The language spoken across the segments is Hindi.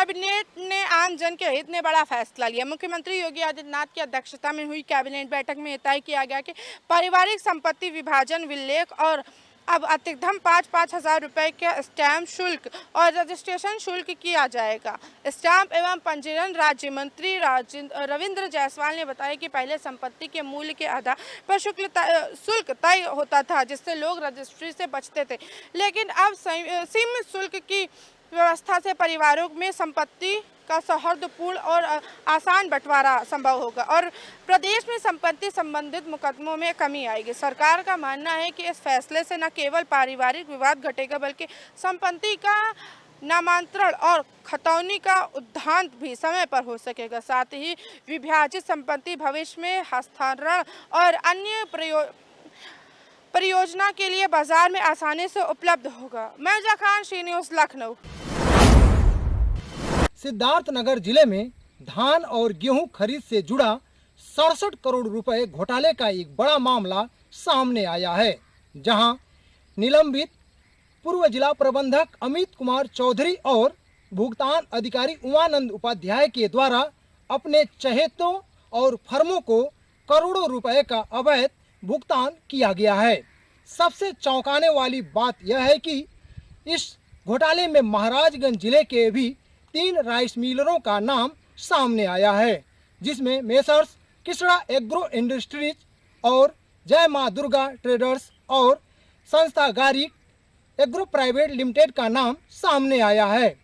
कैबिनेट ने आम जन के हित में बड़ा फैसला लिया। मुख्यमंत्री योगी आदित्यनाथ की अध्यक्षता में हुई कैबिनेट बैठक में तय किया गया कि पारिवारिक संपत्ति विभाजन विलेख और अब अतिक्रम 5-5 हज़ार रुपये के स्टैम्प शुल्क और रजिस्ट्रेशन शुल्क किया जाएगा। स्टैम्प एवं पंजीयन राज्य मंत्री रविंद्र जायसवाल ने बताया कि पहले संपत्ति के मूल्य के आधार पर शुल्क तय होता था, जिससे लोग रजिस्ट्री से बचते थे, लेकिन अब सीमित शुल्क की व्यवस्था से परिवारों में संपत्ति का सौहार्दपूर्ण और आसान बंटवारा संभव होगा और प्रदेश में संपत्ति संबंधित मुकदमों में कमी आएगी। सरकार का मानना है कि इस फैसले से न केवल पारिवारिक विवाद घटेगा, बल्कि संपत्ति का नामांतरण और खतौनी का उद्धान भी समय पर हो सकेगा। साथ ही विभाजित संपत्ति भविष्य में हस्तांतरण और अन्य परियोजना के लिए बाजार में आसानी से उपलब्ध होगा। मिर्जा खान, सी न्यूज़, लखनऊ। सिद्धार्थनगर जिले में धान और गेहूं खरीद से जुड़ा 67 करोड़ रुपए घोटाले का एक बड़ा मामला सामने आया है, जहां निलंबित पूर्व जिला प्रबंधक अमित कुमार चौधरी और भुगतान अधिकारी उमानंद उपाध्याय के द्वारा अपने चहेतों और फर्मों को करोड़ों रुपए का अवैध भुगतान किया गया है। सबसे चौंकाने वाली बात यह है कि इस घोटाले में महाराजगंज जिले के भी 3 राइस मिलरों का नाम सामने आया है, जिसमें मेसर्स किसरा एग्रो इंडस्ट्रीज और जय मां दुर्गा ट्रेडर्स और संस्था गारिक एग्रो प्राइवेट लिमिटेड का नाम सामने आया है।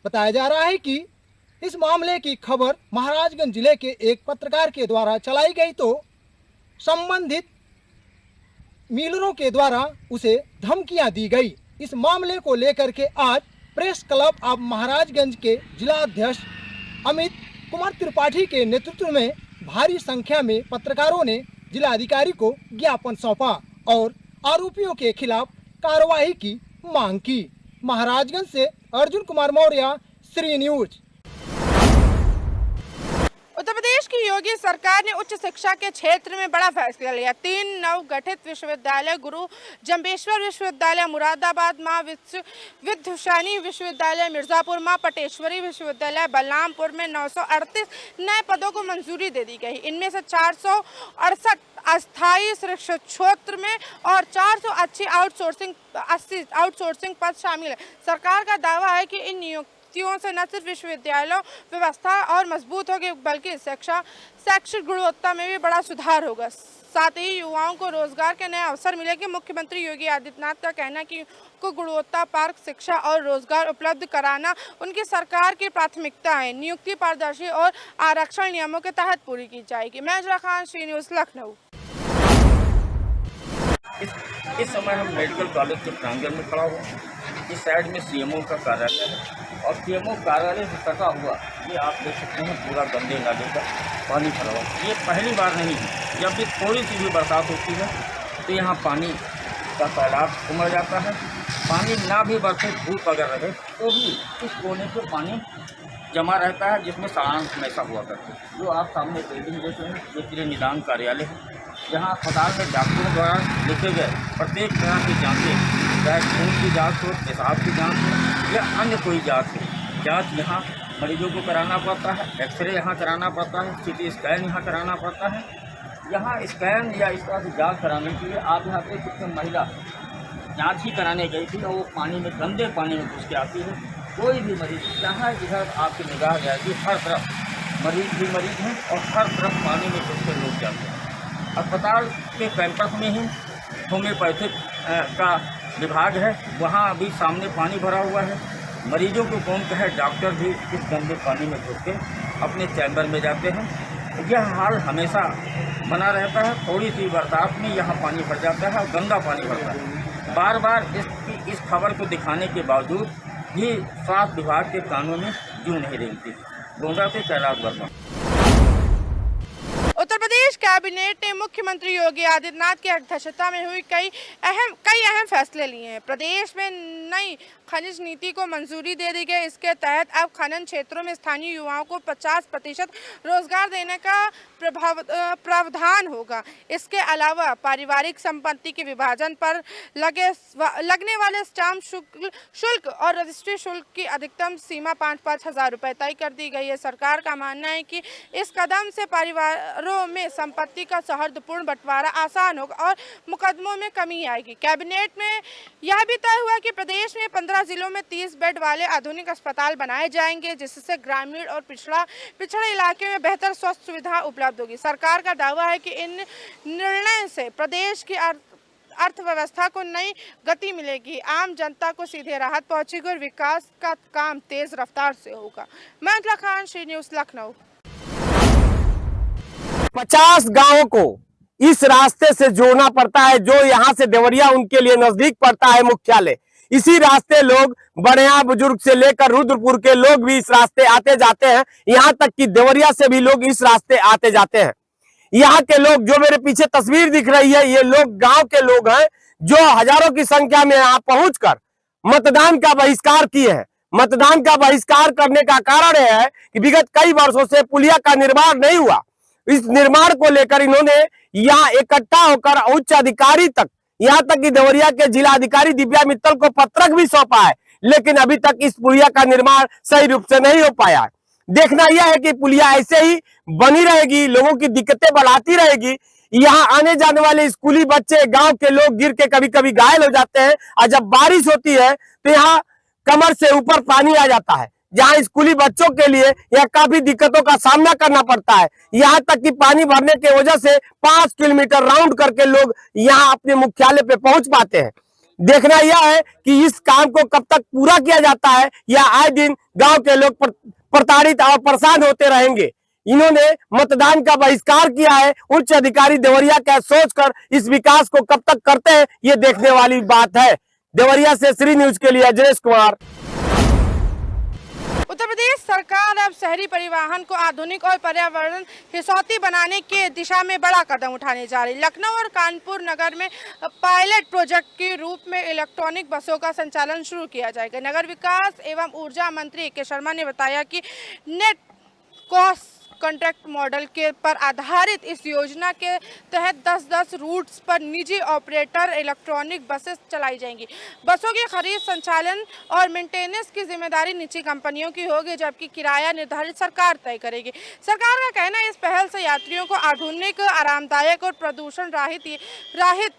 बताया जा रहा है कि इस मामले की खबर महाराजगंज जिले के एक पत्रकार के द्वारा चलाई गई तो संबंधित मिलरों के द्वारा उसे धमकियां दी गई। इस मामले को लेकर के आज प्रेस क्लब ऑफ महाराजगंज के जिलाध्यक्ष अमित कुमार त्रिपाठी के नेतृत्व में भारी संख्या में पत्रकारों ने जिलाधिकारी को ज्ञापन सौंपा और आरोपियों के खिलाफ कार्रवाई की मांग की। महाराजगंज से अर्जुन कुमार मौर्य, श्री न्यूज। उत्तर प्रदेश की योगी सरकार ने उच्च शिक्षा के क्षेत्र में बड़ा फैसला लिया। 3 नवगठित विश्वविद्यालय गुरु जम्बेश्वर विश्वविद्यालय मुरादाबाद, मां विद्याशयनी विश्वविद्यालय मिर्जापुर, मां पटेश्वरी विश्वविद्यालय बलरामपुर में 938 नए पदों को मंजूरी दे दी गई। इनमें से 468 अस्थायी शिक्षक क्षेत्र में और 480 आउटसोर्सिंग पद शामिल है। सरकार का दावा है कि इन नियुक्तियों से न सिर्फ विश्वविद्यालय व्यवस्था और मजबूत होगी, बल्कि शैक्षिक गुणवत्ता में भी बड़ा सुधार होगा। साथ ही युवाओं को रोजगार के नए अवसर मिलेंगे। मुख्यमंत्री योगी आदित्यनाथ का कहना है कि को गुणवत्ता पार्क शिक्षा और रोजगार उपलब्ध कराना उनकी सरकार की प्राथमिकता है। नियुक्ति पारदर्शी और आरक्षण नियमों के तहत पूरी की जाएगी। मिर्जा खान, सी न्यूज़, लखनऊ। इस समय हम मेडिकल कॉलेज के प्रांगण में खड़ा हुआ। इस साइड में सीएमओ का कार्यालय है और सीएमओ कार्यालय से सटा हुआ ये आप देख सकते हैं पूरा गंदे नाले का पानी भरा हुआ। ये पहली बार नहीं है, जब भी थोड़ी सी भी बरसात होती है तो यहाँ पानी का तालाब उमड़ जाता है। पानी ना भी बरसे, धूप अगर रहे तो भी इस कोने से पानी जमा रहता है, जिसमें सारांश हमेशा हुआ करते हैं। जो आप सामने बिल्डिंग देख रहे हैं, ये पूरे निदान कार्यालय है, जहाँ अस्पताल में डॉक्टरों द्वारा लिखे गए प्रत्येक तरह की जाँचें, चाहे खून की जाँच हो, पेशाब की जाँच हो या अन्य कोई जाँच हो, जाँच यहाँ मरीजों को कराना पड़ता है। एक्सरे यहाँ कराना पड़ता है, सीटी स्कैन यहाँ कराना पड़ता है। यहाँ स्कैन या इस तरह से जाँच कराने के लिए आप यहाँ पे कुछ महिला जाँच ही कराने गई थी और वो पानी में, गंदे पानी में घुस के आती है। कोई भी मरीज जहाँ जिधर आपकी निगाह जाएगी, हर तरफ मरीज भी मरीज हैं और हर तरफ पानी में घुस के लोग जाते हैं। अस्पताल के कैंपस में ही होम्योपैथिक का विभाग है, वहाँ अभी सामने पानी भरा हुआ है। मरीजों को कौन कहे, डॉक्टर भी इस गंदे पानी में घुस के अपने चैम्बर में जाते हैं। यह हाल हमेशा बना रहता है। थोड़ी सी बरसात में यहाँ पानी भर जाता है और गंदा पानी भरता है। बार बार इस खबर को दिखाने के बावजूद भी स्वास्थ्य विभाग के कानों में जू नहीं रेंगती। गोंडा से कैलाश वर्मा। उत्तर प्रदेश कैबिनेट ने मुख्यमंत्री योगी आदित्यनाथ की अध्यक्षता में हुई कई अहम फैसले लिए हैं। प्रदेश में नई खनिज नीति को मंजूरी दे दी गई। इसके तहत अब खनन क्षेत्रों में स्थानीय युवाओं को 50% रोजगार देने का प्रावधान होगा। इसके अलावा पारिवारिक संपत्ति के विभाजन पर लगने वाले स्टाम्प शुल्क और रजिस्ट्री शुल्क की अधिकतम सीमा 5-5 हज़ार रुपये तय कर दी गई है। सरकार का मानना है कि इस कदम से परिवारों में संपत्ति का सौहार्दपूर्ण बंटवारा आसान होगा और मुकदमों में कमी आएगी। कैबिनेट में यह भी तय हुआ कि प्रदेश में 15 जिलों में 30 बेड वाले आधुनिक अस्पताल बनाए जाएंगे, जिससे ग्रामीण और पिछड़े इलाके में बेहतर स्वास्थ्य सुविधा उपलब्ध होगी। सरकार का दावा है कि इन निर्णय से प्रदेश की अर्थव्यवस्था को नई गति मिलेगी, आम जनता को सीधे राहत पहुंचेगी और विकास का काम तेज रफ्तार से होगा। मैं खान, सी न्यूज़, लखनऊ। 50 गांवों को इस रास्ते से जोड़ना पड़ता है, जो यहां से देवरिया उनके लिए नजदीक पड़ता है मुख्यालय। इसी रास्ते लोग बड़िया बुजुर्ग से लेकर रुद्रपुर के लोग भी इस रास्ते आते जाते हैं। यहां तक कि देवरिया से भी लोग इस रास्ते आते जाते हैं। यहाँ के लोग, जो मेरे पीछे तस्वीर दिख रही है, ये लोग गांव के लोग हैं जो हजारों की संख्या में यहाँ पहुंचकर मतदान का बहिष्कार किए हैं। मतदान का बहिष्कार करने का कारण यह है कि विगत कई वर्षों से पुलिया का निर्माण नहीं हुआ। इस निर्माण को लेकर इन्होंने यहाँ इकट्ठा होकर उच्च अधिकारी तक, यहाँ तक कि देवरिया के जिला अधिकारी दिव्या मित्तल को पत्रक भी सौंपा है, लेकिन अभी तक इस पुलिया का निर्माण सही रूप से नहीं हो पाया है। देखना यह है कि पुलिया ऐसे ही बनी रहेगी, लोगों की दिक्कतें बढ़ाती रहेगी। यहाँ आने जाने वाले स्कूली बच्चे, गांव के लोग गिर के कभी कभी घायल हो जाते हैं, और जब बारिश होती है तो यहाँ कमर से ऊपर पानी आ जाता है, जहाँ स्कूली बच्चों के लिए यह काफी दिक्कतों का सामना करना पड़ता है। यहाँ तक कि पानी भरने की वजह से 5 किलोमीटर राउंड करके लोग यहाँ अपने मुख्यालय पे पहुंच पाते हैं। देखना यह है कि इस काम को कब तक पूरा किया जाता है, या आए दिन गांव के लोग प्रताड़ित और परेशान होते रहेंगे। इन्होंने मतदान का बहिष्कार किया है। उच्च अधिकारी देवरिया का सोचकर इस विकास को कब तक करते हैं, ये देखने वाली बात है। देवरिया से श्री न्यूज के लिए जयेश कुमार। उत्तर प्रदेश सरकार अब शहरी परिवहन को आधुनिक और पर्यावरण हितैषी बनाने के दिशा में बड़ा कदम उठाने जा रही है। लखनऊ और कानपुर नगर में पायलट प्रोजेक्ट के रूप में इलेक्ट्रॉनिक बसों का संचालन शुरू किया जाएगा। नगर विकास एवं ऊर्जा मंत्री के शर्मा ने बताया कि नेट कॉस्ट कॉन्ट्रैक्ट मॉडल के पर आधारित इस योजना के तहत 10-10 रूट्स पर निजी ऑपरेटर इलेक्ट्रॉनिक बसेस चलाई जाएंगी। बसों की खरीद, संचालन और मेंटेनेंस की जिम्मेदारी निजी कंपनियों की होगी, जबकि किराया निर्धारित सरकार तय करेगी। सरकार का कहना है इस पहल से यात्रियों को आधुनिक, आरामदायक और प्रदूषण रहित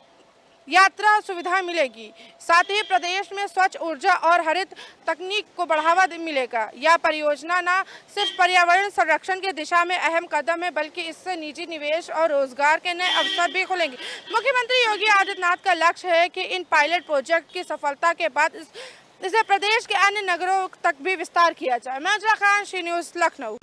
यात्रा सुविधा मिलेगी। साथ ही प्रदेश में स्वच्छ ऊर्जा और हरित तकनीक को बढ़ावा मिलेगा। यह परियोजना न सिर्फ पर्यावरण संरक्षण की दिशा में अहम कदम है, बल्कि इससे निजी निवेश और रोजगार के नए अवसर भी खुलेंगे। मुख्यमंत्री योगी आदित्यनाथ का लक्ष्य है कि इन पायलट प्रोजेक्ट की सफलता के बाद इसे प्रदेश के अन्य नगरों तक भी विस्तार किया जाए। मैं खान, सी न्यूज़, लखनऊ।